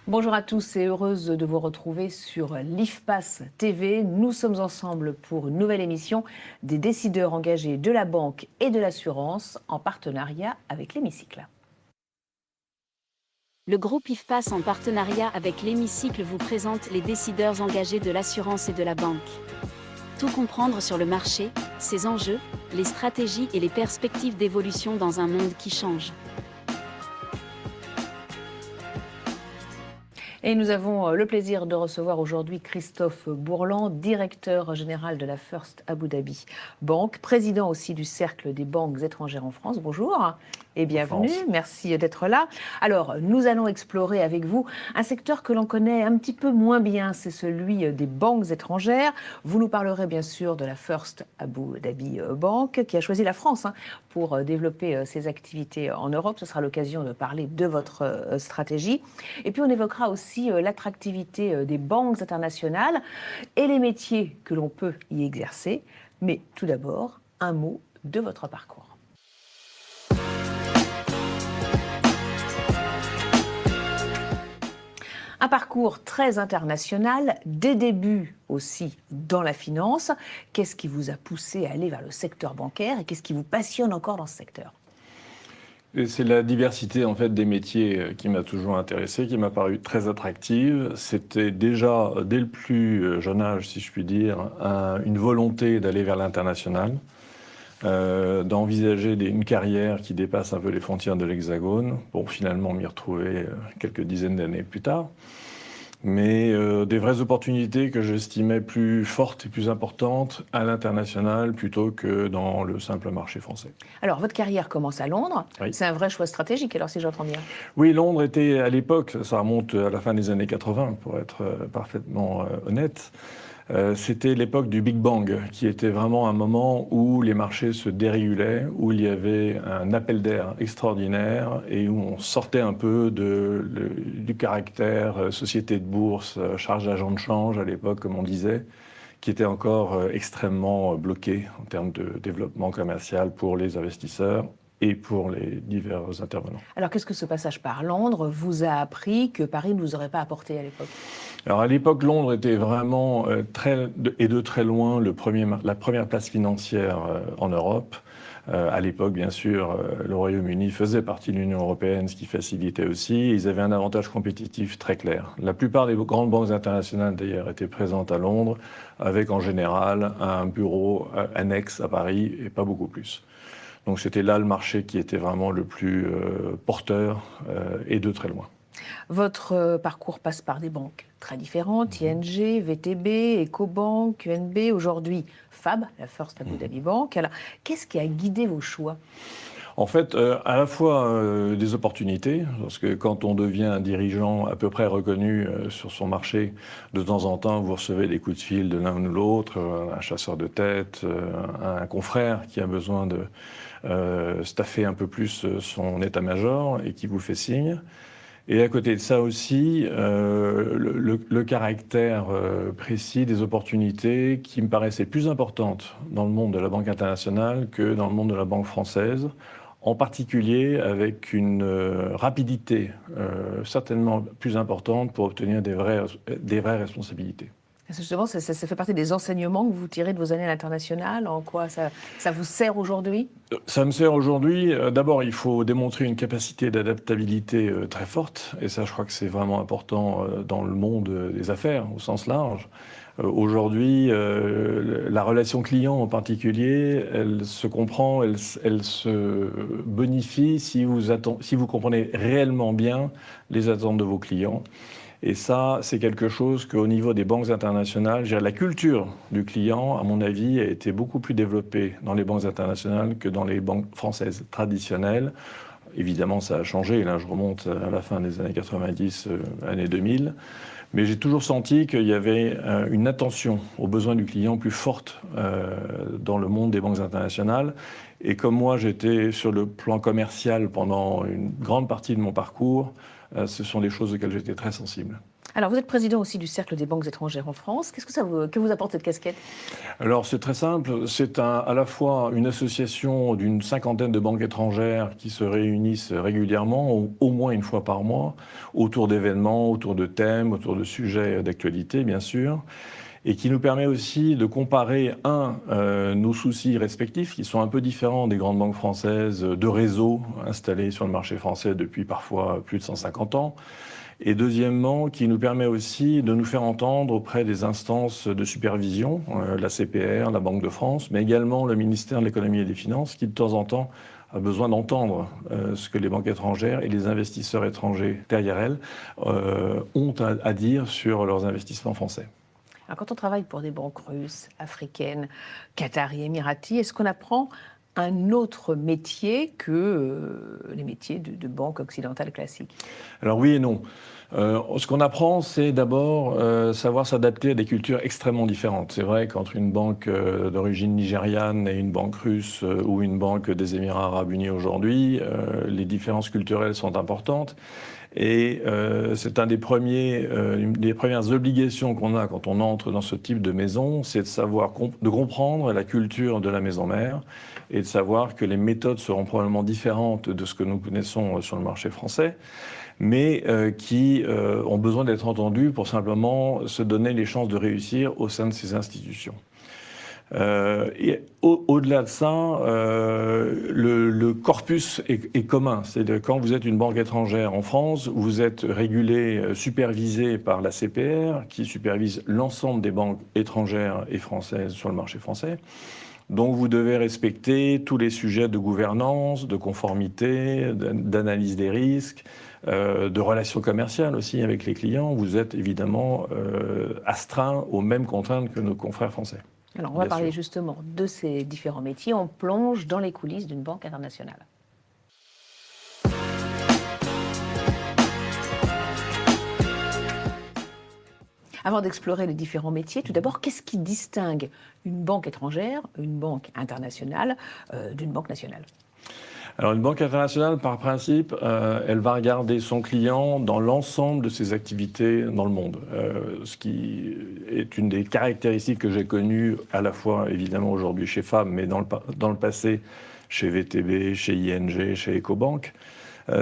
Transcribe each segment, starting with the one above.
Bonjour à tous et heureuse de vous retrouver sur l'IFPAS TV. Nous sommes ensemble pour une nouvelle émission des décideurs engagés de la banque et de l'assurance en partenariat avec l'Hémicycle. Le groupe IFPAS en partenariat avec l'Hémicycle vous présente les décideurs engagés de l'assurance et de la banque. Tout comprendre sur le marché, ses enjeux, les stratégies et les perspectives d'évolution dans un monde qui change. Et nous avons le plaisir de recevoir aujourd'hui Christophe Bourlan, directeur général de la First Abu Dhabi Bank, président aussi du Cercle des banques étrangères en France. Bonjour et bienvenue, merci d'être là. Alors, nous allons explorer avec vous un secteur que l'on connaît un petit peu moins bien, c'est celui des banques étrangères. Vous nous parlerez bien sûr de la First Abu Dhabi Bank, qui a choisi la France pour développer ses activités en Europe. Ce sera l'occasion de parler de votre stratégie. Et puis, on évoquera aussi l'attractivité des banques internationales et les métiers que l'on peut y exercer. Mais tout d'abord, un mot de votre parcours. Un parcours très international, des débuts aussi dans la finance. Qu'est-ce qui vous a poussé à aller vers le secteur bancaire et qu'est-ce qui vous passionne encore dans ce secteur ? C'est la diversité en fait des métiers qui m'a toujours intéressé, qui m'a paru très attractive. C'était déjà dès le plus jeune âge, si je puis dire, une volonté d'aller vers l'international, d'envisager une carrière qui dépasse un peu les frontières de l'Hexagone, pour finalement m'y retrouver quelques dizaines d'années plus tard. Mais des vraies opportunités que j'estimais plus fortes et plus importantes à l'international plutôt que dans le simple marché français. Alors, votre carrière commence à Londres. Oui. C'est un vrai choix stratégique, alors si j'entends bien. Oui, Londres était à l'époque, ça remonte à la fin des années 80 pour être parfaitement honnête, c'était l'époque du Big Bang, qui était vraiment un moment où les marchés se dérégulaient, où il y avait un appel d'air extraordinaire et où on sortait un peu du caractère société de bourse, charge d'agent de change à l'époque, comme on disait, qui était encore extrêmement bloqué en termes de développement commercial pour les investisseurs et pour les divers intervenants. Alors, qu'est-ce que ce passage par Londres vous a appris que Paris ne vous aurait pas apporté à l'époque ? Alors à l'époque, Londres était vraiment de très loin la première place financière en Europe. À l'époque, bien sûr, le Royaume-Uni faisait partie de l'Union européenne, ce qui facilitait aussi. Ils avaient un avantage compétitif très clair. La plupart des grandes banques internationales, d'ailleurs, étaient présentes à Londres, avec en général un bureau annexe à Paris et pas beaucoup plus. Donc c'était là le marché qui était vraiment le plus porteur et de très loin. Votre parcours passe par des banques très différentes, ING, VTB, Ecobank, QNB, aujourd'hui FAB, la First Abu Dhabi Bank. Alors, qu'est-ce qui a guidé vos choix ? En fait, à la fois des opportunités, parce que quand on devient un dirigeant à peu près reconnu sur son marché, de temps en temps, vous recevez des coups de fil de l'un ou de l'autre, un chasseur de tête, un confrère qui a besoin de staffer un peu plus son état-major et qui vous fait signe. Et à côté de ça aussi, le caractère précis des opportunités qui me paraissaient plus importantes dans le monde de la banque internationale que dans le monde de la banque française, en particulier avec une rapidité certainement plus importante pour obtenir des vraies responsabilités. Justement, ça fait partie des enseignements que vous tirez de vos années à l'international. En quoi ça vous sert aujourd'hui ? Ça me sert aujourd'hui. D'abord, il faut démontrer une capacité d'adaptabilité très forte. Et ça, je crois que c'est vraiment important dans le monde des affaires, au sens large. Aujourd'hui, la relation client en particulier, elle se comprend, elle se bonifie si vous comprenez réellement bien les attentes de vos clients. Et ça, c'est quelque chose qu'au niveau des banques internationales, la culture du client, à mon avis, a été beaucoup plus développée dans les banques internationales que dans les banques françaises traditionnelles. Évidemment, ça a changé. Là, je remonte à la fin des années 90, années 2000. Mais j'ai toujours senti qu'il y avait une attention aux besoins du client plus forte dans le monde des banques internationales. Et comme moi, j'étais sur le plan commercial pendant une grande partie de mon parcours, ce sont des choses auxquelles j'étais très sensible. Alors, vous êtes président aussi du Cercle des banques étrangères en France. Qu'est-ce que vous apporte cette casquette? Alors c'est très simple, c'est à la fois une association d'une cinquantaine de banques étrangères qui se réunissent régulièrement, au moins une fois par mois, autour d'événements, autour de thèmes, autour de sujets d'actualité bien sûr, et qui nous permet aussi de comparer, nos soucis respectifs, qui sont un peu différents des grandes banques françaises, de réseaux installés sur le marché français depuis parfois plus de 150 ans, et deuxièmement, qui nous permet aussi de nous faire entendre auprès des instances de supervision, la CPR, la Banque de France, mais également le ministère de l'économie et des finances, qui de temps en temps a besoin d'entendre ce que les banques étrangères et les investisseurs étrangers derrière elles ont à dire sur leurs investissements français. Alors, quand on travaille pour des banques russes, africaines, qatari, émiraties, est-ce qu'on apprend un autre métier que les métiers de banque occidentale classique? Alors oui et non. Ce qu'on apprend, c'est d'abord savoir s'adapter à des cultures extrêmement différentes. C'est vrai qu'entre une banque d'origine nigériane et une banque russe ou une banque des Émirats arabes unis aujourd'hui, les différences culturelles sont importantes. Et c'est une des premières obligations qu'on a quand on entre dans ce type de maison, c'est de savoir de comprendre la culture de la maison mère et de savoir que les méthodes seront probablement différentes de ce que nous connaissons sur le marché français, mais qui ont besoin d'être entendues pour simplement se donner les chances de réussir au sein de ces institutions. Et au-delà de ça, le corpus est commun. C'est-à-dire quand vous êtes une banque étrangère en France, vous êtes régulé, supervisé par la CPR, qui supervise l'ensemble des banques étrangères et françaises sur le marché français. Donc vous devez respecter tous les sujets de gouvernance, de conformité, d'analyse des risques, de relations commerciales aussi avec les clients. Vous êtes évidemment astreint aux mêmes contraintes que nos confrères français. Alors, on va parler justement de ces différents métiers. On plonge dans les coulisses d'une banque internationale. Avant d'explorer les différents métiers, tout d'abord, qu'est-ce qui distingue une banque étrangère, une banque internationale, d'une banque nationale? Alors une banque internationale, par principe, elle va regarder son client dans l'ensemble de ses activités dans le monde. Ce qui est une des caractéristiques que j'ai connues à la fois, évidemment, aujourd'hui chez FAB, mais dans le passé, chez VTB, chez ING, chez Ecobank.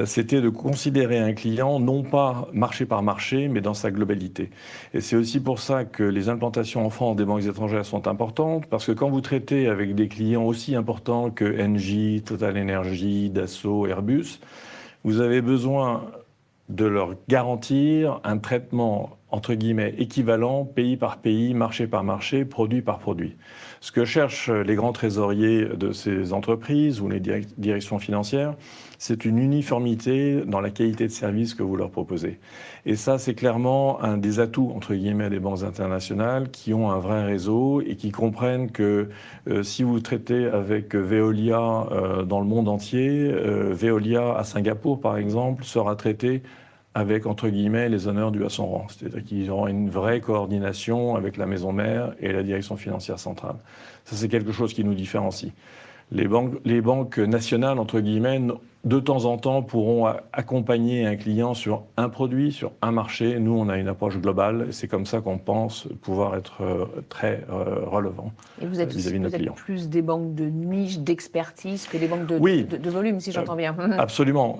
C'était de considérer un client non pas marché par marché, mais dans sa globalité. Et c'est aussi pour ça que les implantations en France des banques étrangères sont importantes, parce que quand vous traitez avec des clients aussi importants que Engie, Total Energy, Dassault, Airbus, vous avez besoin de leur garantir un traitement entre guillemets équivalent, pays par pays, marché par marché, produit par produit. Ce que cherchent les grands trésoriers de ces entreprises ou les directions financières, c'est une uniformité dans la qualité de service que vous leur proposez. Et ça, c'est clairement un des atouts, entre guillemets, des banques internationales qui ont un vrai réseau et qui comprennent que si vous traitez avec Veolia dans le monde entier, Veolia à Singapour, par exemple, sera traité avec, entre guillemets, les honneurs dus à son rang. C'est-à-dire qu'ils auront une vraie coordination avec la maison mère et la direction financière centrale. Ça, c'est quelque chose qui nous différencie. Les banques nationales, entre guillemets, de temps en temps, pourront accompagner un client sur un produit, sur un marché. Nous, on a une approche globale. C'est comme ça qu'on pense pouvoir être très relevant vis-à-vis de nos clients. Vous êtes plus des banques de niche, d'expertise que des banques de volume, si j'entends bien. Absolument.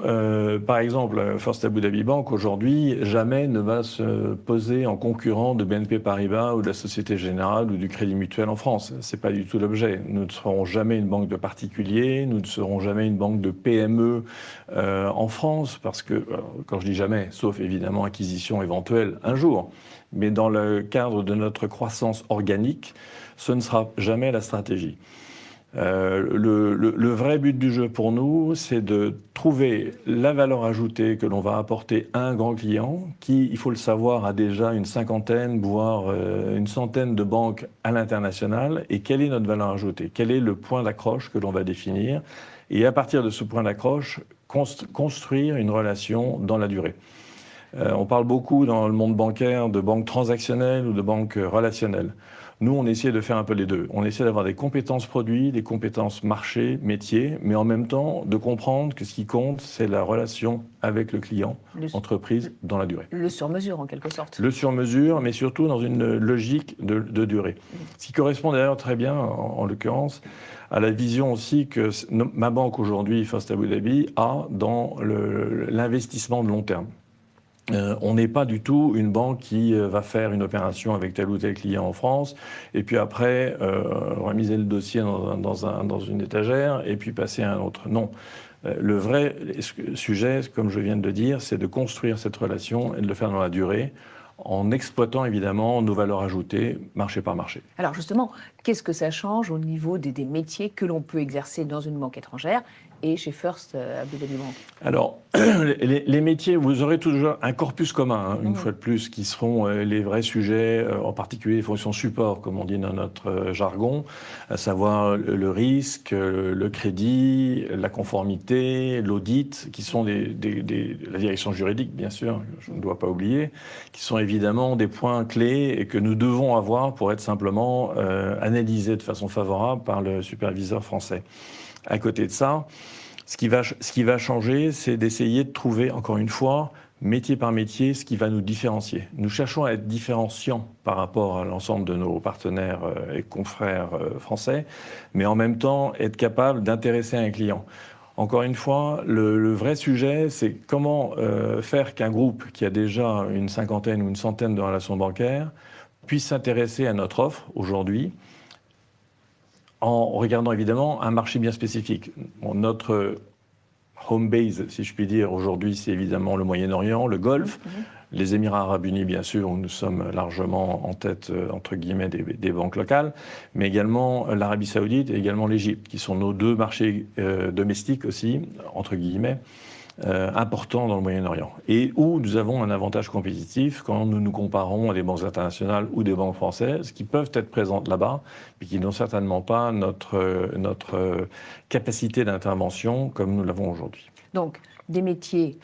Par exemple, First Abu Dhabi Bank, aujourd'hui, jamais ne va se poser en concurrent de BNP Paribas ou de la Société Générale ou du Crédit Mutuel en France. Ce n'est pas du tout l'objet. Nous ne serons jamais une banque de particuliers, nous ne serons jamais une banque de PME en France, parce que, quand je dis jamais, sauf évidemment acquisition éventuelle un jour, mais dans le cadre de notre croissance organique, ce ne sera jamais la stratégie. Le vrai but du jeu pour nous, c'est de trouver la valeur ajoutée que l'on va apporter à un grand client qui, il faut le savoir, a déjà une cinquantaine, voire une centaine de banques à l'international. Et quelle est notre valeur ajoutée? Quel est le point d'accroche que l'on va définir? Et à partir de ce point d'accroche, construire une relation dans la durée. On parle beaucoup dans le monde bancaire de banque transactionnelle ou de banque relationnelle. Nous, on essaie de faire un peu les deux. On essaie d'avoir des compétences produits, des compétences marché, métier, mais en même temps de comprendre que ce qui compte, c'est la relation avec le client, entreprise, dans la durée. Le sur-mesure, en quelque sorte. Le sur-mesure, mais surtout dans une logique de durée. Ce qui correspond d'ailleurs très bien, en l'occurrence, à la vision aussi que ma banque aujourd'hui, First Abu Dhabi, a dans l'investissement de long terme. On n'est pas du tout une banque qui va faire une opération avec tel ou tel client en France et puis après remiser le dossier dans une étagère et puis passer à un autre. Non. Le vrai sujet, comme je viens de le dire, c'est de construire cette relation et de le faire dans la durée en exploitant évidemment nos valeurs ajoutées marché par marché. Alors justement, qu'est-ce que ça change au niveau des métiers que l'on peut exercer dans une banque étrangère et chez First Abu Dhabi Bank? Alors, les métiers, vous aurez toujours un corpus commun, une fois de plus, qui seront les vrais sujets, en particulier les fonctions support, comme on dit dans notre jargon, à savoir le risque, le crédit, la conformité, l'audit, qui sont la direction juridique, bien sûr, je ne dois pas oublier, qui sont évidemment des points clés et que nous devons avoir pour être simplement analysés de façon favorable par le superviseur français. À côté de ça, ce qui va changer, c'est d'essayer de trouver, encore une fois, métier par métier, ce qui va nous différencier. Nous cherchons à être différenciants par rapport à l'ensemble de nos partenaires et confrères français, mais en même temps être capable d'intéresser un client. Encore une fois, le vrai sujet, c'est comment faire qu'un groupe qui a déjà une cinquantaine ou une centaine de relations bancaires puisse s'intéresser à notre offre aujourd'hui, en regardant évidemment un marché bien spécifique. Notre home base, si je puis dire, aujourd'hui, c'est évidemment le Moyen-Orient, le Golfe, les Émirats Arabes Unis, bien sûr, où nous sommes largement en tête, entre guillemets, des banques locales, mais également l'Arabie Saoudite et également l'Égypte, qui sont nos deux marchés domestiques aussi, entre guillemets, importants dans le Moyen-Orient. Et où nous avons un avantage compétitif quand nous nous comparons à des banques internationales ou des banques françaises qui peuvent être présentes là-bas, mais qui n'ont certainement pas notre capacité d'intervention comme nous l'avons aujourd'hui. Donc, des métiers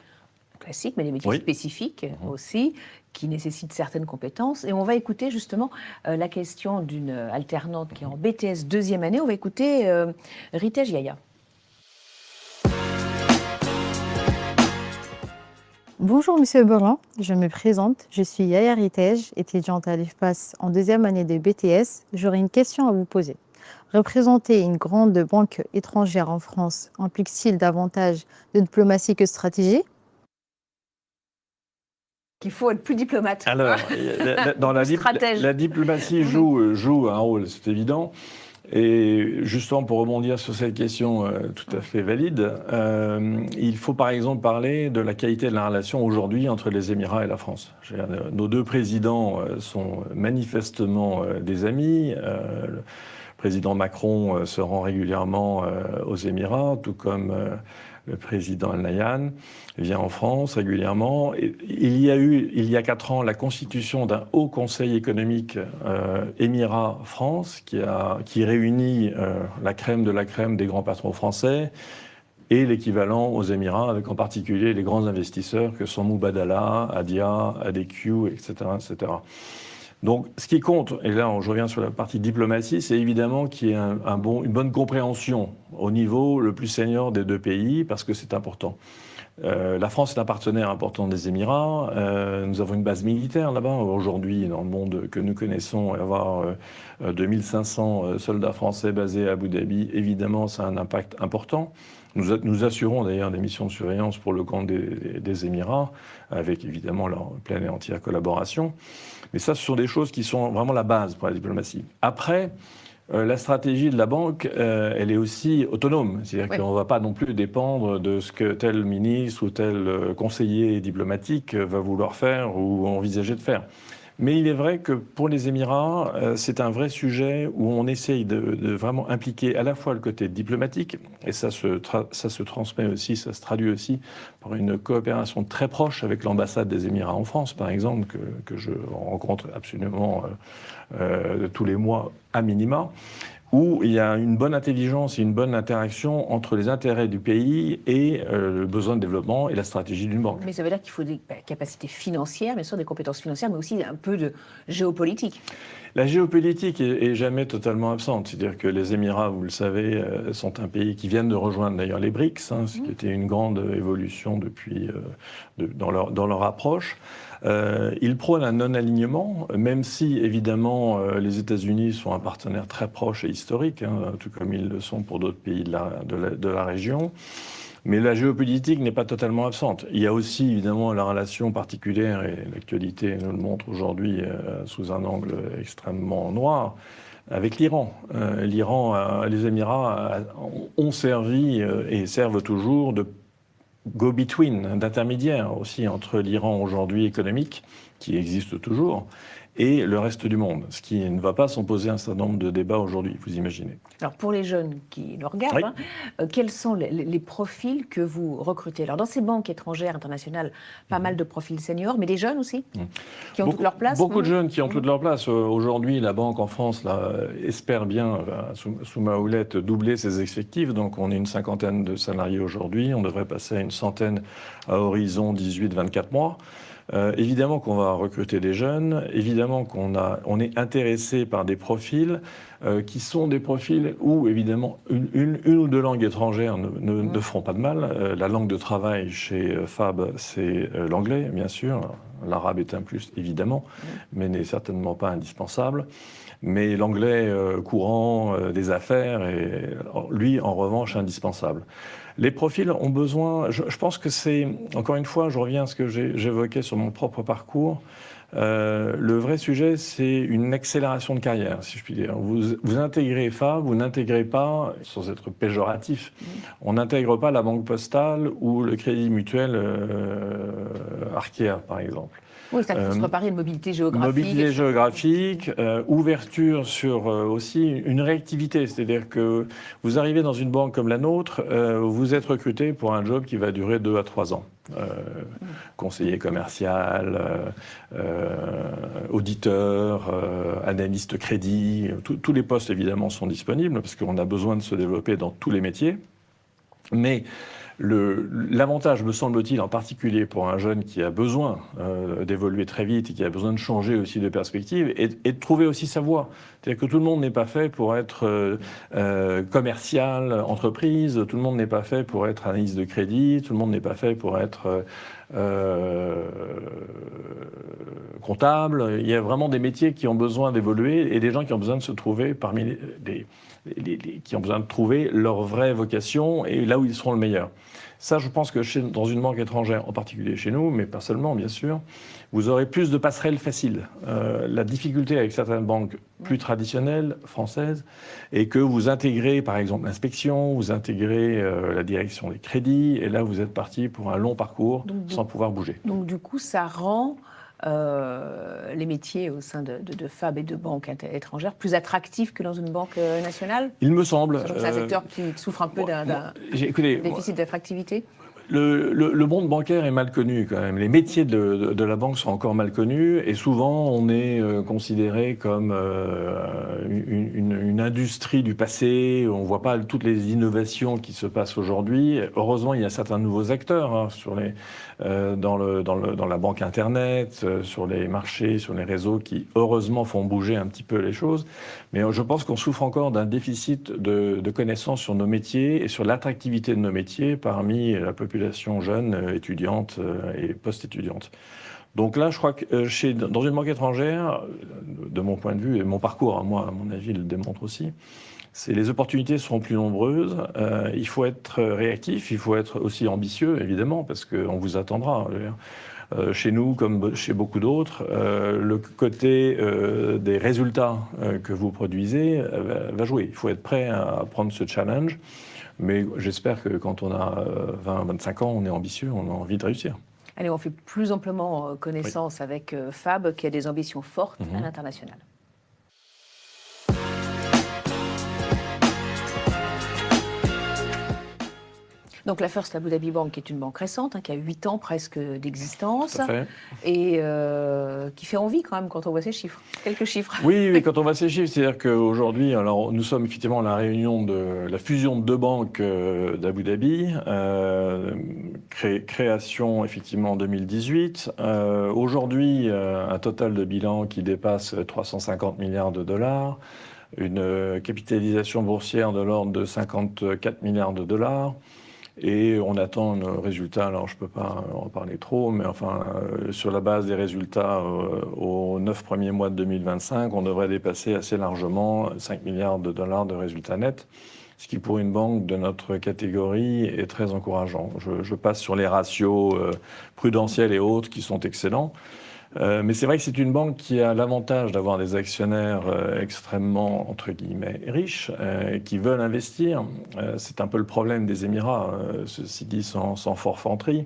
classiques, mais des métiers spécifiques aussi, qui nécessitent certaines compétences. Et on va écouter justement la question d'une alternante qui est en BTS deuxième année. On va écouter Ritesh Yaya. Bonjour Monsieur Burlan, je me présente, je suis Yaya Ritesh, étudiante à l'IFPAS en deuxième année de BTS. J'aurais une question à vous poser. Représenter une grande banque étrangère en France implique-t-il davantage de diplomatie que de stratégie? Qu'il faut être plus diplomate. Alors, dans la diplomatie joue un rôle, c'est évident. Et justement, pour rebondir sur cette question tout à fait valide, il faut par exemple parler de la qualité de la relation aujourd'hui entre les Émirats et la France. Nos deux présidents sont manifestement des amis. Le président Macron se rend régulièrement aux Émirats, tout comme le président Al Nahyan vient en France régulièrement. Il y a eu, il y a 4 ans, la constitution d'un haut conseil économique Émirats-France qui réunit la crème de la crème des grands patrons français et l'équivalent aux Émirats, avec en particulier les grands investisseurs que sont Mubadala, Adia, ADQ, etc., etc. Donc, ce qui compte, et là je reviens sur la partie diplomatie, c'est évidemment qu'il y ait une bonne compréhension au niveau le plus senior des deux pays, parce que c'est important. La France est un partenaire important des Émirats. Nous avons une base militaire là-bas. Aujourd'hui, dans le monde que nous connaissons, avoir 2500 soldats français basés à Abu Dhabi, évidemment, ça a un impact important. Nous assurons d'ailleurs des missions de surveillance pour le compte des Émirats, avec évidemment leur pleine et entière collaboration. Mais ça, ce sont des choses qui sont vraiment la base pour la diplomatie. Après, la stratégie de la banque, elle est aussi autonome. C'est-à-dire qu'on ne va pas non plus dépendre de ce que tel ministre ou tel conseiller diplomatique va vouloir faire ou envisager de faire. Mais il est vrai que pour les Émirats, c'est un vrai sujet où on essaye de vraiment impliquer à la fois le côté diplomatique, et ça se transmet aussi, ça se traduit aussi par une coopération très proche avec l'ambassade des Émirats en France, par exemple, que je rencontre absolument tous les mois à minima, où il y a une bonne intelligence et une bonne interaction entre les intérêts du pays et le besoin de développement et la stratégie d'une banque. Mais ça veut dire qu'il faut des capacités financières, bien sûr, des compétences financières, mais aussi un peu de géopolitique. La géopolitique est jamais totalement absente. C'est-à-dire que les Émirats, vous le savez, sont un pays qui viennent de rejoindre d'ailleurs les BRICS, ce qui était une grande évolution depuis, dans leur approche. Ils prônent un non-alignement, même si évidemment les États-Unis sont un partenaire très proche et historique, tout comme ils le sont pour d'autres pays de la région. Mais la géopolitique n'est pas totalement absente. Il y a aussi évidemment la relation particulière, et l'actualité nous le montre aujourd'hui sous un angle extrêmement noir, avec l'Iran. Les Émirats ont servi et servent toujours de go-between, d'intermédiaire aussi entre l'Iran aujourd'hui économique, qui existe toujours, et le reste du monde, ce qui ne va pas s'en poser un certain nombre de débats aujourd'hui, vous imaginez. Alors pour les jeunes qui nous regardent, Oui. quels sont les profils que vous recrutez? Alors dans ces banques étrangères internationales, pas mal de profils seniors, mais des jeunes aussi, qui ont toute leur place. Beaucoup de jeunes qui ont toute leur place. Aujourd'hui, la banque en France espère bien, sous ma houlette, doubler ses effectifs. Donc on est une cinquantaine de salariés aujourd'hui. On devrait passer à une centaine à horizon 18-24 mois. Évidemment qu'on va recruter des jeunes, évidemment qu'on est intéressé par des profils qui sont des profils où, évidemment, une ou deux langues étrangères ne feront pas de mal. La langue de travail chez FAB, c'est l'anglais, bien sûr. L'arabe est un plus, évidemment, mais n'est certainement pas indispensable. Mais l'anglais courant des affaires est, lui, en revanche, indispensable. Les profils ont besoin, je pense que c'est, encore une fois, je reviens à ce que j'évoquais sur mon propre parcours, le vrai sujet, c'est une accélération de carrière, si je puis dire. Vous intégrez FAB, vous n'intégrez pas, sans être péjoratif, on n'intègre pas la banque postale ou le crédit mutuel Arkéa, par exemple. Oui, ça faut se préparer une mobilité géographique. Mobilité géographique, ouverture sur aussi une réactivité. C'est-à-dire que vous arrivez dans une banque comme la nôtre, vous êtes recruté pour un job qui va durer 2 à 3 ans. Conseiller commercial, auditeur, analyste crédit, tous les postes évidemment sont disponibles parce qu'on a besoin de se développer dans tous les métiers. Mais l'avantage, me semble-t-il, en particulier pour un jeune qui a besoin d'évoluer très vite et qui a besoin de changer aussi de perspective, est de trouver aussi sa voie. C'est-à-dire que tout le monde n'est pas fait pour être commercial, entreprise, tout le monde n'est pas fait pour être analyste de crédit, tout le monde n'est pas fait pour être comptable. Il y a vraiment des métiers qui ont besoin d'évoluer et des gens qui ont besoin de se trouver parmi qui ont besoin de trouver leur vraie vocation et là où ils seront le meilleur. Ça, je pense que dans une banque étrangère, en particulier chez nous, mais pas seulement, bien sûr, vous aurez plus de passerelles faciles. La difficulté avec certaines banques plus traditionnelles, françaises, est que vous intégrez, par exemple, l'inspection, vous intégrez la direction des crédits, et là, vous êtes parti pour un long parcours sans pouvoir bouger. Donc, du coup, ça rend les métiers au sein de FAB et de banques étrangères plus attractifs que dans une banque nationale? Il me semble. C'est un secteur qui souffre un peu d'un déficit d'attractivité. Le monde bancaire est mal connu quand même. Les métiers de la banque sont encore mal connus et souvent on est considéré comme une industrie du passé. On ne voit pas toutes les innovations qui se passent aujourd'hui. Heureusement, il y a certains nouveaux acteurs dans la banque Internet, sur les marchés, sur les réseaux qui heureusement font bouger un petit peu les choses. Mais je pense qu'on souffre encore d'un déficit de connaissances sur nos métiers et sur l'attractivité de nos métiers parmi la population jeune, étudiante et post-étudiante. Donc là, je crois que dans une banque étrangère, de mon point de vue, et mon parcours, moi, à mon avis, le démontre aussi, les opportunités seront plus nombreuses. Il faut être réactif, il faut être aussi ambitieux, évidemment, parce qu'on vous attendra. Chez nous, comme chez beaucoup d'autres, le côté des résultats que vous produisez va jouer. Il faut être prêt à prendre ce challenge. Mais j'espère que quand on a 20-25 ans, on est ambitieux, on a envie de réussir. Allez, on fait plus amplement connaissance avec FAB, qui a des ambitions fortes à l'international. Donc la First Abu Dhabi Bank est une banque récente, qui a 8 ans presque d'existence Tout à fait. et qui fait envie quand même quand on voit ces chiffres. Quelques chiffres. Oui, quand on voit ces chiffres, c'est-à-dire qu'aujourd'hui, alors nous sommes effectivement à la réunion de la fusion de deux banques d'Abu Dhabi, création effectivement en 2018. Aujourd'hui, un total de bilan qui dépasse 350 milliards de dollars, une capitalisation boursière de l'ordre de 54 milliards de dollars. Et on attend un résultat, alors je ne peux pas en parler trop, mais enfin, sur la base des résultats aux 9 premiers mois de 2025, on devrait dépasser assez largement 5 milliards de dollars de résultats nets, ce qui pour une banque de notre catégorie est très encourageant. Je passe sur les ratios prudentiels et autres qui sont excellents. Mais c'est vrai que c'est une banque qui a l'avantage d'avoir des actionnaires extrêmement, entre guillemets, riches, qui veulent investir. C'est un peu le problème des Émirats, ceci dit sans forfanterie.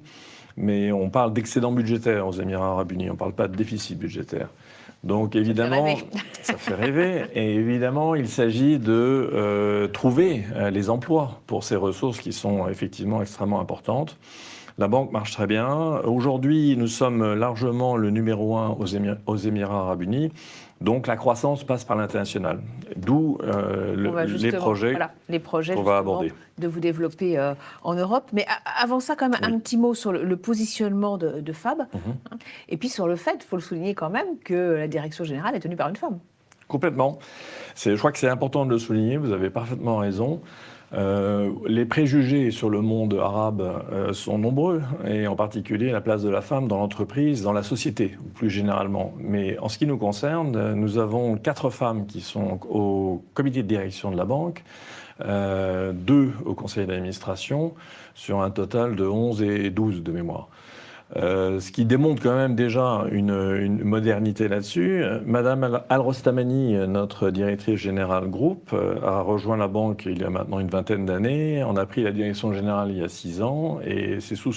Mais on parle d'excédent budgétaire aux Émirats arabes unis, on ne parle pas de déficit budgétaire. Donc évidemment, ça fait rêver. Et évidemment, il s'agit de trouver les emplois pour ces ressources qui sont effectivement extrêmement importantes. La banque marche très bien. Aujourd'hui, nous sommes largement le numéro 1 aux Émirats arabes unis. Donc la croissance passe par l'international. D'où les projets qu'on va aborder. De vous développer en Europe. Mais avant ça, quand même, un petit mot sur le positionnement de Fab. Et puis sur le fait, il faut le souligner quand même, que la direction générale est tenue par une femme. Complètement. Je crois que c'est important de le souligner, vous avez parfaitement raison. Les préjugés sur le monde arabe sont nombreux, et en particulier la place de la femme dans l'entreprise, dans la société, plus généralement. Mais en ce qui nous concerne, nous avons 4 femmes qui sont au comité de direction de la banque, 2 au conseil d'administration, sur un total de 11 et 12 de mémoire. Ce qui démontre quand même déjà une modernité là-dessus. Madame Al-Rostamani, notre directrice générale groupe, a rejoint la banque il y a maintenant une vingtaine d'années. On a pris la direction générale il y a 6 ans et c'est sous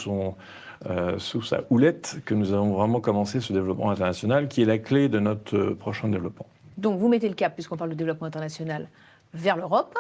sa houlette que nous avons vraiment commencé ce développement international qui est la clé de notre prochain développement. Donc vous mettez le cap, puisqu'on parle de développement international, vers l'Europe.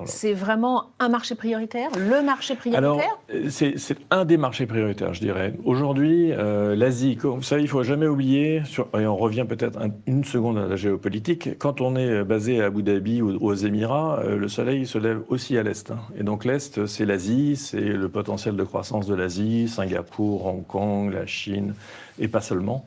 C'est vraiment un marché prioritaire, le marché prioritaire? Alors, c'est un des marchés prioritaires, je dirais. Aujourd'hui, l'Asie, vous savez, il ne faut jamais oublier, et on revient peut-être une seconde à la géopolitique, quand on est basé à Abu Dhabi ou aux Émirats, le soleil se lève aussi à l'Est. Et donc l'Est, c'est l'Asie, c'est le potentiel de croissance de l'Asie, Singapour, Hong Kong, la Chine, et pas seulement.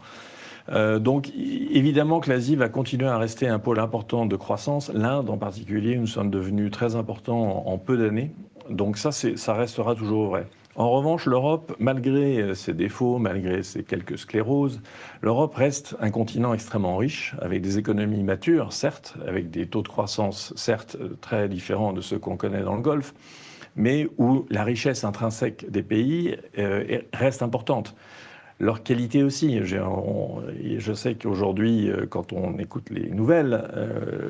Donc évidemment que l'Asie va continuer à rester un pôle important de croissance. L'Inde en particulier, nous sommes devenus très importants en peu d'années. Donc ça restera toujours vrai. En revanche, l'Europe, malgré ses défauts, malgré ses quelques scléroses, l'Europe reste un continent extrêmement riche, avec des économies matures, certes, avec des taux de croissance, certes, très différents de ceux qu'on connaît dans le Golfe, mais où la richesse intrinsèque des pays reste importante. Leur qualité aussi. Je sais qu'aujourd'hui, quand on écoute les nouvelles,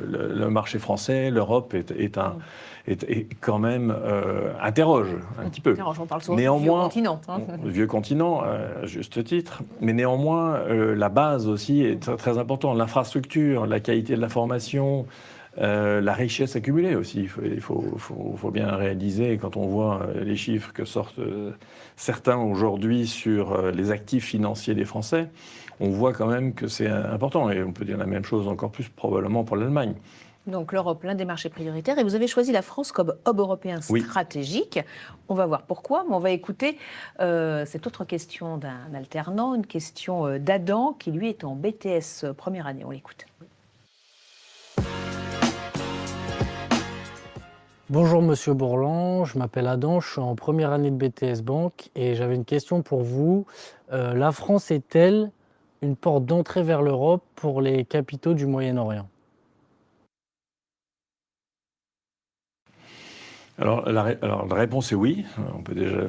le marché français, l'Europe est quand même interroge un petit peu. On parle souvent du vieux continent. Le vieux continent, à juste titre. Mais néanmoins, la base aussi est très, très importante. L'infrastructure, la qualité de la formation, la richesse accumulée aussi. Il faut bien réaliser, quand on voit les chiffres que sortent certains aujourd'hui sur les actifs financiers des Français, on voit quand même que c'est important. Et on peut dire la même chose encore plus probablement pour l'Allemagne. Donc l'Europe, l'un des marchés prioritaires. Et vous avez choisi la France comme hub européen stratégique. On va voir pourquoi, mais on va écouter cette autre question d'un alternant, une question d'Adam, qui lui est en BTS première année. On l'écoute. Bonjour Monsieur Bourlan, je m'appelle Adam, je suis en première année de BTS Banque et j'avais une question pour vous. La France est-elle une porte d'entrée vers l'Europe pour les capitaux du Moyen-Orient ? Alors la réponse est oui. On peut déjà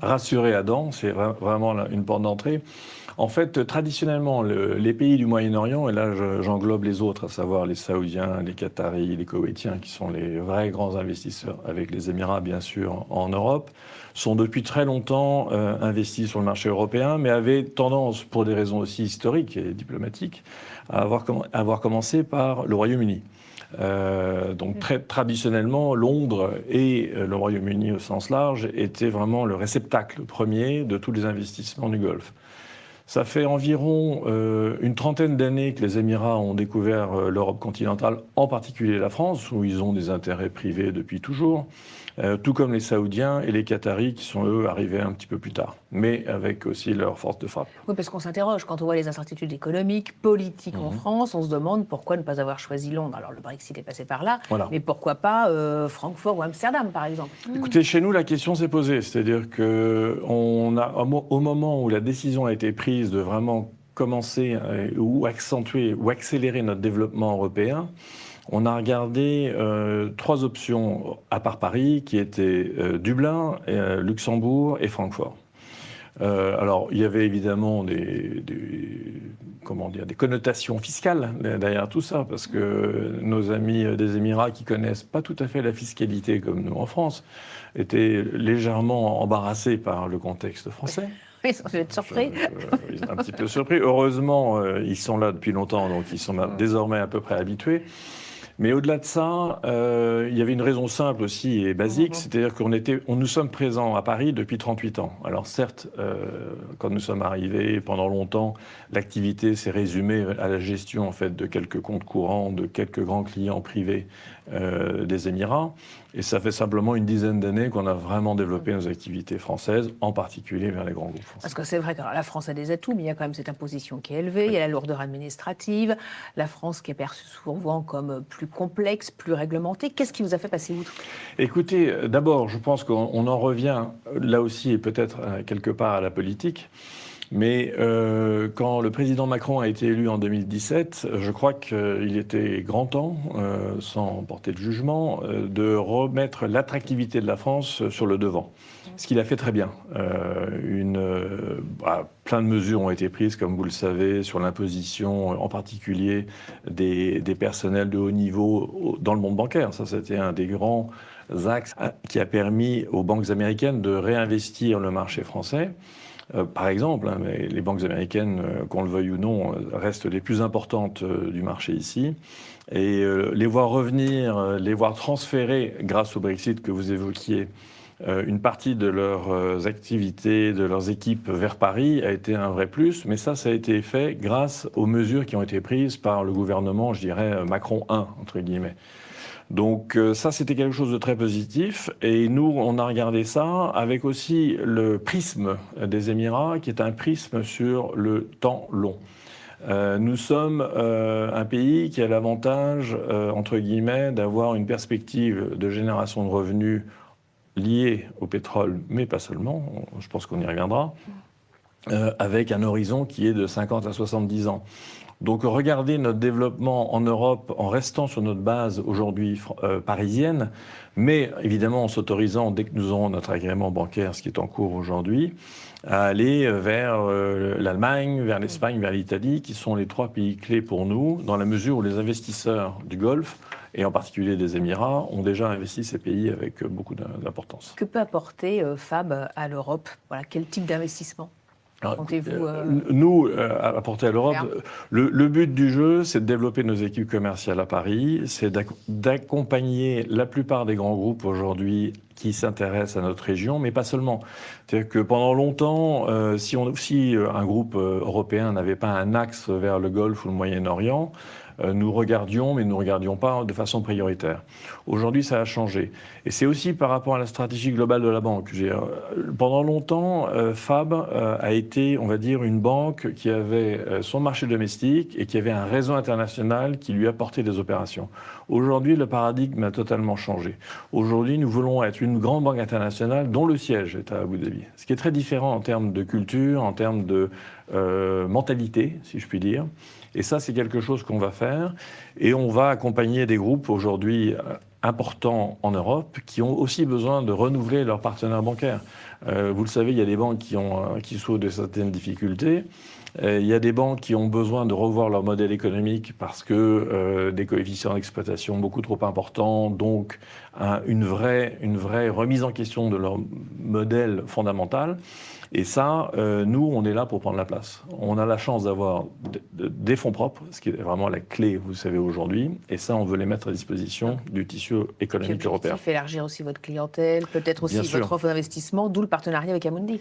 rassurer Adam, c'est vraiment une porte d'entrée. En fait, traditionnellement, les pays du Moyen-Orient, et là j'englobe les autres, à savoir les Saoudiens, les Qataris, les Koweïtiens, qui sont les vrais grands investisseurs, avec les Émirats bien sûr en Europe, sont depuis très longtemps investis sur le marché européen, mais avaient tendance, pour des raisons aussi historiques et diplomatiques, à avoir commencé par le Royaume-Uni. Donc très traditionnellement, Londres et et le Royaume-Uni au sens large étaient vraiment le réceptacle premier de tous les investissements du Golfe. Ça fait environ une trentaine d'années que les Émirats ont découvert l'Europe continentale, en particulier la France, où ils ont des intérêts privés depuis toujours, tout comme les Saoudiens et les Qataris qui sont, eux, arrivés un petit peu plus tard, mais avec aussi leur force de frappe. Oui, parce qu'on s'interroge, quand on voit les incertitudes économiques, politiques en France, on se demande pourquoi ne pas avoir choisi Londres. Alors le Brexit est passé par là, Voilà. mais pourquoi pas Francfort ou Amsterdam, par exemple? Écoutez, chez nous, la question s'est posée. C'est-à-dire qu'au moment où la décision a été prise de vraiment commencer ou accentuer ou accélérer notre développement européen, on a regardé 3 options, à part Paris, qui étaient Dublin, Luxembourg et Francfort. Alors, il y avait évidemment des connotations fiscales derrière tout ça, parce que nos amis des Émirats, qui connaissent pas tout à fait la fiscalité comme nous en France, étaient légèrement embarrassés par le contexte français. Ils ont dû être surpris. Ils sont un petit peu surpris. Heureusement, ils sont là depuis longtemps, donc ils sont désormais à peu près habitués. Mais au-delà de ça, il y avait une raison simple aussi et basique, c'est-à-dire nous sommes présents à Paris depuis 38 ans. Alors certes, quand nous sommes arrivés, pendant longtemps, l'activité s'est résumée à la gestion en fait de quelques comptes courants, de quelques grands clients privés des Émirats. Et ça fait simplement une dizaine d'années qu'on a vraiment développé nos activités françaises, en particulier vers les grands groupes français. Parce que c'est vrai que la France a des atouts, mais il y a quand même cette imposition qui est élevée, il y a la lourdeur administrative, la France qui est perçue souvent comme plus complexe, plus réglementée. Qu'est-ce qui vous a fait passer outre? Écoutez, d'abord, je pense qu'on en revient là aussi, et peut-être quelque part à la politique. Mais quand le président Macron a été élu en 2017, je crois qu'il était grand temps, sans porter de jugement, de remettre l'attractivité de la France sur le devant. Ce qu'il a fait très bien. Plein de mesures ont été prises, comme vous le savez, sur l'imposition, en particulier des personnels de haut niveau dans le monde bancaire. Ça, c'était un des grands axes qui a permis aux banques américaines de réinvestir le marché français. Par exemple, mais les banques américaines, qu'on le veuille ou non, restent les plus importantes du marché ici. Et les voir revenir, les voir transférer, grâce au Brexit que vous évoquiez, une partie de leurs activités, de leurs équipes vers Paris a été un vrai plus. Mais ça a été fait grâce aux mesures qui ont été prises par le gouvernement, je dirais, Macron 1, entre guillemets. Donc ça, c'était quelque chose de très positif. Et nous, on a regardé ça avec aussi le prisme des Émirats, qui est un prisme sur le temps long. Nous sommes un pays qui a l'avantage, entre guillemets, d'avoir une perspective de génération de revenus liée au pétrole, mais pas seulement, je pense qu'on y reviendra, avec un horizon qui est de 50 à 70 ans. Donc regarder notre développement en Europe en restant sur notre base aujourd'hui parisienne, mais évidemment en s'autorisant, dès que nous aurons notre agrément bancaire, ce qui est en cours aujourd'hui, à aller vers l'Allemagne, vers l'Espagne, vers l'Italie, qui sont les 3 pays clés pour nous, dans la mesure où les investisseurs du Golfe, et en particulier des Émirats, ont déjà investi ces pays avec beaucoup d'importance. Que peut apporter FAB à l'Europe? Voilà, quel type d'investissement comptez-vous Nous, apporter à l'Europe, le but du jeu, c'est de développer nos équipes commerciales à Paris, c'est d'accompagner la plupart des grands groupes aujourd'hui qui s'intéressent à notre région, mais pas seulement. C'est-à-dire que pendant longtemps, si un groupe européen n'avait pas un axe vers le Golfe ou le Moyen-Orient, nous regardions, mais nous ne regardions pas de façon prioritaire. Aujourd'hui, ça a changé. Et c'est aussi par rapport à la stratégie globale de la banque. Pendant longtemps, FAB a été, on va dire, une banque qui avait son marché domestique et qui avait un réseau international qui lui apportait des opérations. Aujourd'hui, le paradigme a totalement changé. Aujourd'hui, nous voulons être une grande banque internationale dont le siège est à Abu Dhabi. Ce qui est très différent en termes de culture, en termes de mentalité, si je puis dire. Et ça, c'est quelque chose qu'on va faire. Et on va accompagner des groupes aujourd'hui importants en Europe qui ont aussi besoin de renouveler leurs partenaires bancaires. Vous le savez, il y a des banques qui souffrent de certaines difficultés. Il y a des banques qui ont besoin de revoir leur modèle économique parce que des coefficients d'exploitation beaucoup trop importants, donc une vraie remise en question de leur modèle fondamental. Et ça, nous, on est là pour prendre la place. On a la chance d'avoir des fonds propres, ce qui est vraiment la clé, vous savez, aujourd'hui. Et ça, on veut les mettre à disposition du tissu économique européen. Élargir aussi votre clientèle, peut-être aussi votre offre d'investissement, d'où le partenariat avec Amundi.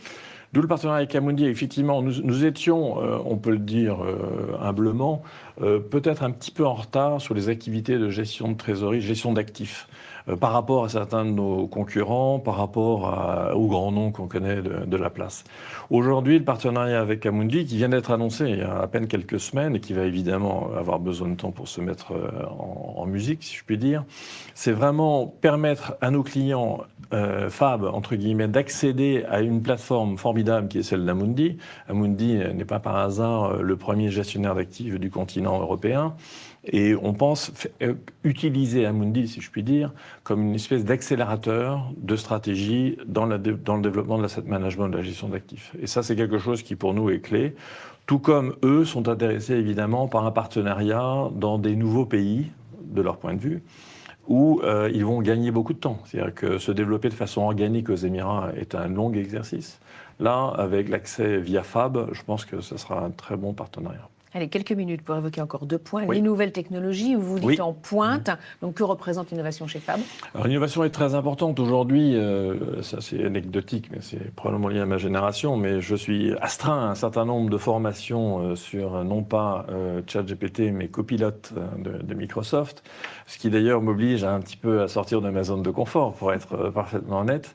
D'où le partenariat avec Amundi. Effectivement, nous étions, on peut le dire humblement, peut-être un petit peu en retard sur les activités de gestion de trésorerie, gestion d'actifs. Par rapport à certains de nos concurrents, par rapport aux grands noms qu'on connaît de la place. Aujourd'hui, le partenariat avec Amundi, qui vient d'être annoncé il y a à peine quelques semaines et qui va évidemment avoir besoin de temps pour se mettre en musique, si je puis dire, c'est vraiment permettre à nos clients FAB, entre guillemets, d'accéder à une plateforme formidable qui est celle d'Amundi. Amundi n'est pas par hasard le premier gestionnaire d'actifs du continent européen. Et on pense utiliser Amundi, si je puis dire, comme une espèce d'accélérateur de stratégie dans le développement de l'asset management, de la gestion d'actifs. Et ça, c'est quelque chose qui, pour nous, est clé. Tout comme eux sont intéressés, évidemment, par un partenariat dans des nouveaux pays, de leur point de vue, où ils vont gagner beaucoup de temps. C'est-à-dire que se développer de façon organique aux Émirats est un long exercice. Là, avec l'accès via FAB, je pense que ce sera un très bon partenariat. Allez, quelques minutes pour évoquer encore 2 points. Oui. Les nouvelles technologies, où vous dites oui. en pointe. Donc, que représente l'innovation chez FAB? Alors, l'innovation est très importante. Aujourd'hui, ça c'est anecdotique, mais c'est probablement lié à ma génération, mais je suis astreint à un certain nombre de formations sur, non pas ChatGPT, mais Copilot de Microsoft, ce qui d'ailleurs m'oblige un petit peu à sortir de ma zone de confort, pour être parfaitement honnête.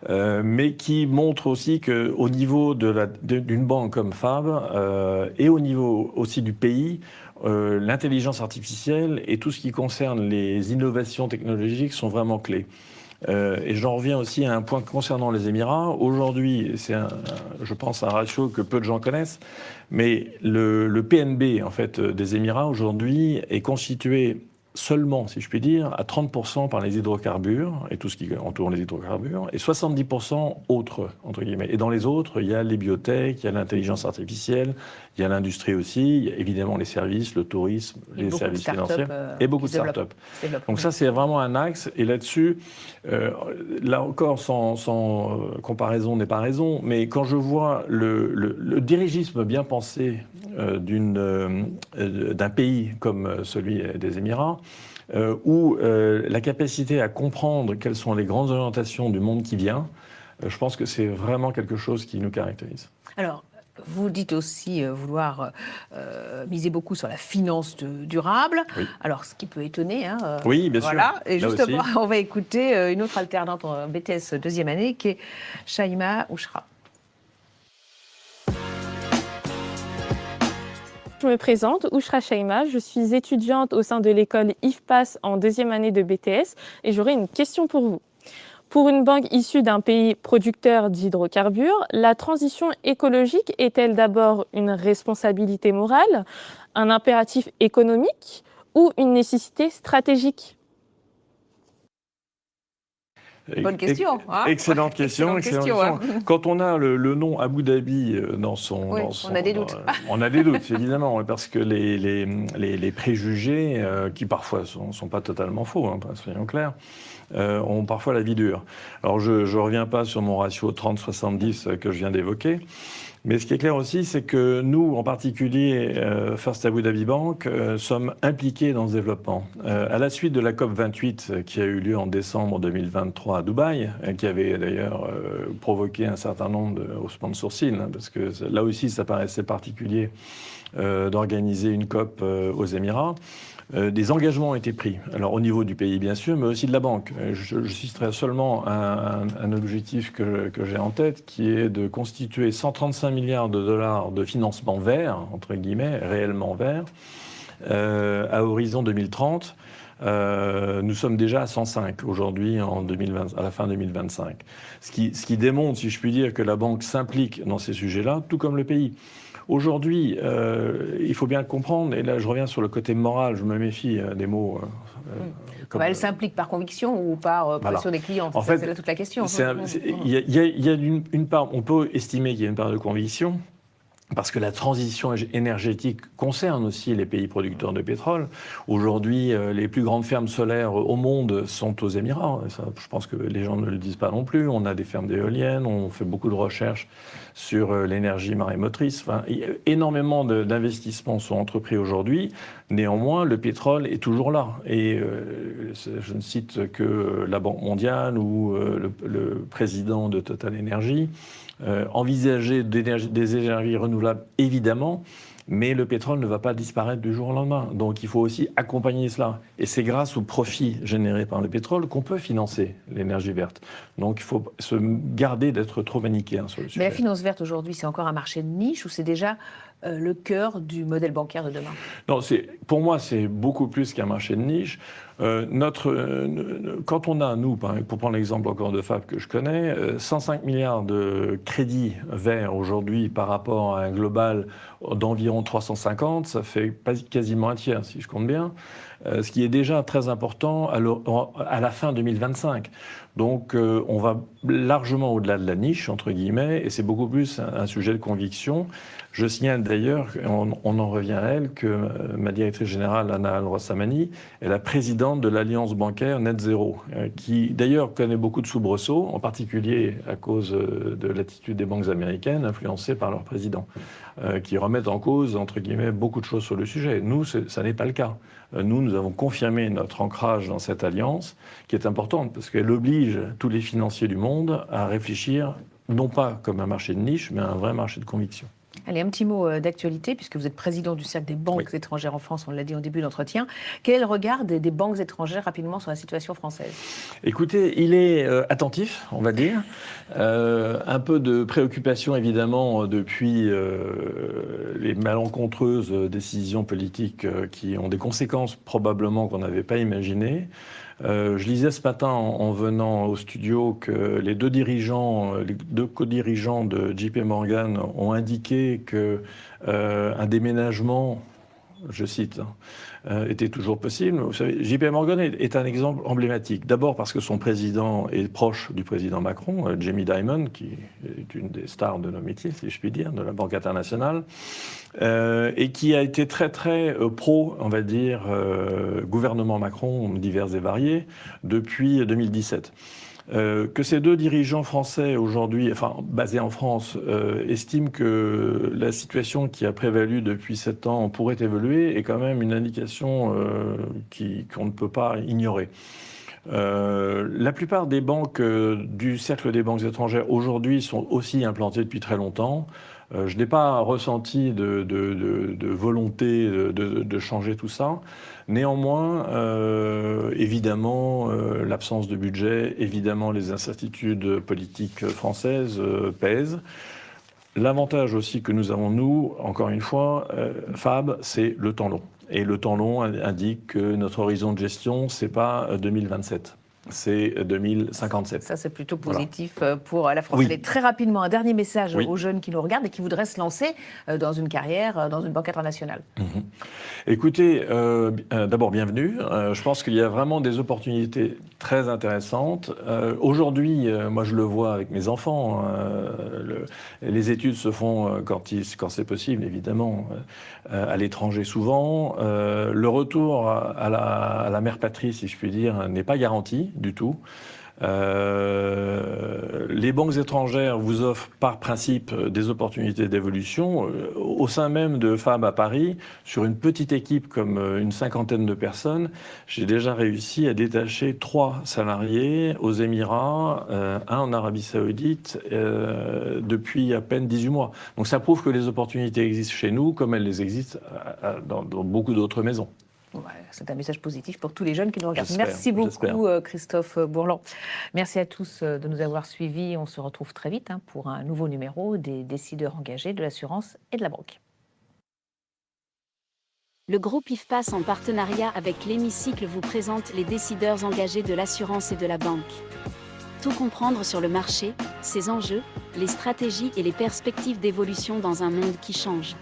Mais qui montre aussi qu'au niveau d'une banque comme FAB et au niveau aussi du pays, l'intelligence artificielle et tout ce qui concerne les innovations technologiques sont vraiment clés. Et j'en reviens aussi à un point concernant les Émirats. Aujourd'hui, c'est je pense un ratio que peu de gens connaissent, mais le PNB en fait, des Émirats aujourd'hui est constitué seulement, si je puis dire, à 30% par les hydrocarbures et tout ce qui entoure les hydrocarbures, et 70% autres, entre guillemets. Et dans les autres, il y a les biotech, il y a l'intelligence artificielle, il y a l'industrie aussi, il y a évidemment les services, le tourisme, les services financiers, et beaucoup de start-up. Donc ça, c'est vraiment un axe. Et là-dessus, là encore, sans comparaison n'est pas raison, mais quand je vois le dirigisme bien pensé d'un pays comme celui des Émirats, où la capacité à comprendre quelles sont les grandes orientations du monde qui vient, je pense que c'est vraiment quelque chose qui nous caractérise. Alors, vous dites aussi vouloir miser beaucoup sur la finance durable. Oui. Alors, ce qui peut étonner. Hein, oui, bien sûr. Et justement, on va écouter une autre alternante en BTS deuxième année, qui est Shaima Ouchra. Je me présente, Ouchra Shaima, je suis étudiante au sein de l'école IFPAS en deuxième année de BTS et j'aurais une question pour vous. Pour une banque issue d'un pays producteur d'hydrocarbures, la transition écologique est-elle d'abord une responsabilité morale, un impératif économique ou une nécessité stratégique ? Bonne question. Hein, excellente question. Hein. Quand on a le nom Abu Dhabi dans son... Oui, on a des doutes. On a des doutes, évidemment, parce que les préjugés, qui parfois ne sont pas totalement faux, hein, soyons clairs, ont parfois la vie dure. Alors, je ne reviens pas sur mon ratio 30-70 que je viens d'évoquer, mais ce qui est clair aussi, c'est que nous, en particulier, First Abu Dhabi Bank, sommes impliqués dans ce développement. À la suite de la COP28 qui a eu lieu en décembre 2023 à Dubaï, qui avait d'ailleurs provoqué un certain nombre de haussements de sourcils, hein, parce que là aussi, ça paraissait particulier d'organiser une COP aux Émirats. Des engagements ont été pris, alors au niveau du pays bien sûr, mais aussi de la banque. Je citerai seulement un objectif que j'ai en tête, qui est de constituer 135 milliards de dollars de financement vert, entre guillemets, réellement vert, à horizon 2030. Nous sommes déjà à 105 aujourd'hui, à la fin 2025. Ce qui démontre, si je puis dire, que la banque s'implique dans ces sujets-là, tout comme le pays. Aujourd'hui, il faut bien comprendre, et là je reviens sur le côté moral, je me méfie des mots... Elle s'implique par conviction ou par pression des clients? En fait, c'est là toute la question. Il y a une part, on peut estimer qu'il y a une part de conviction, parce que la transition énergétique concerne aussi les pays producteurs de pétrole. Aujourd'hui, les plus grandes fermes solaires au monde sont aux Émirats. Ça, je pense que les gens ne le disent pas non plus. On a des fermes d'éoliennes, on fait beaucoup de recherches sur l'énergie marémotrice. Enfin, énormément d'investissements sont entrepris aujourd'hui. Néanmoins, le pétrole est toujours là. Et je ne cite que la Banque mondiale ou le président de Total Energy. Envisager des énergies renouvelables, évidemment, mais le pétrole ne va pas disparaître du jour au lendemain. Donc il faut aussi accompagner cela. Et c'est grâce aux profits générés par le pétrole qu'on peut financer l'énergie verte. Donc il faut se garder d'être trop manichéen sur le sujet. Mais la finance verte aujourd'hui, c'est encore un marché de niche ou c'est déjà le cœur du modèle bancaire de demain? Non, pour moi, c'est beaucoup plus qu'un marché de niche. Quand on a, nous, pour prendre l'exemple encore de Fab que je connais, 105 milliards de crédits verts aujourd'hui par rapport à un global d'environ 350, ça fait quasiment un tiers, si je compte bien, ce qui est déjà très important à la fin 2025. Donc on va largement au-delà de la niche, entre guillemets, et c'est beaucoup plus un sujet de conviction. Je signale d'ailleurs, on en revient à elle, que ma directrice générale, Anna Al-Rossamani, est la présidente de l'Alliance bancaire Net Zero, qui d'ailleurs connaît beaucoup de soubresauts, en particulier à cause de l'attitude des banques américaines, influencées par leur président, qui remettent en cause, entre guillemets, beaucoup de choses sur le sujet. Nous, ça n'est pas le cas. Nous avons confirmé notre ancrage dans cette alliance, qui est importante, parce qu'elle oblige tous les financiers du monde à réfléchir, non pas comme un marché de niche, mais un vrai marché de conviction. Allez, un petit mot d'actualité, puisque vous êtes président du Cercle des banques étrangères en France, on l'a dit en début d'entretien. Quel est le regard des banques étrangères rapidement sur la situation française? Écoutez, il est attentif, on va dire. Un peu de préoccupation, évidemment, depuis les malencontreuses décisions politiques qui ont des conséquences probablement qu'on n'avait pas imaginées. Je lisais ce matin en venant au studio que les deux co-dirigeants de JP Morgan ont indiqué qu'un déménagement, je cite, était toujours possible. Vous savez, JP Morgan est un exemple emblématique. D'abord parce que son président est proche du président Macron, Jamie Dimon, qui est une des stars de nos métiers, si je puis dire, de la Banque internationale, et qui a été très très pro, on va dire, gouvernement Macron divers et variés depuis 2017. Que ces deux dirigeants français aujourd'hui, enfin basés en France, estiment que la situation qui a prévalu depuis 7 ans pourrait évoluer est quand même une indication qu'on ne peut pas ignorer. La plupart des banques du cercle des banques étrangères aujourd'hui sont aussi implantées depuis très longtemps. Je n'ai pas ressenti de volonté de changer tout ça. Néanmoins, évidemment, l'absence de budget, évidemment, les incertitudes politiques françaises pèsent. L'avantage aussi que nous avons, nous, encore une fois, Fab, c'est le temps long. Et le temps long indique que notre horizon de gestion, c'est pas 2027. C'est 2057. Ça, c'est plutôt positif pour la France. Oui. Allez, très rapidement, un dernier message Oui. aux jeunes qui nous regardent et qui voudraient se lancer dans une carrière, dans une banque internationale. Écoutez, d'abord, bienvenue. Je pense qu'il y a vraiment des opportunités très intéressantes. Aujourd'hui, moi, je le vois avec mes enfants. Les études se font quand c'est possible, évidemment, à l'étranger souvent. Le retour à la mère patrie, si je puis dire, n'est pas garanti du tout. Les banques étrangères vous offrent par principe des opportunités d'évolution. Au sein même de Fab à Paris, sur une petite équipe comme une cinquantaine de personnes, j'ai déjà réussi à détacher 3 salariés aux Émirats, un en Arabie Saoudite, depuis à peine 18 mois. Donc ça prouve que les opportunités existent chez nous comme elles existent dans beaucoup d'autres maisons. Ouais, c'est un message positif pour tous les jeunes qui nous regardent. J'espère, Merci beaucoup, Christophe Bourlan. Merci à tous de nous avoir suivis. On se retrouve très vite pour un nouveau numéro des décideurs engagés de l'assurance et de la banque. Le groupe IFPAS, en partenariat avec l'Hémicycle, vous présente les décideurs engagés de l'assurance et de la banque. Tout comprendre sur le marché, ses enjeux, les stratégies et les perspectives d'évolution dans un monde qui change.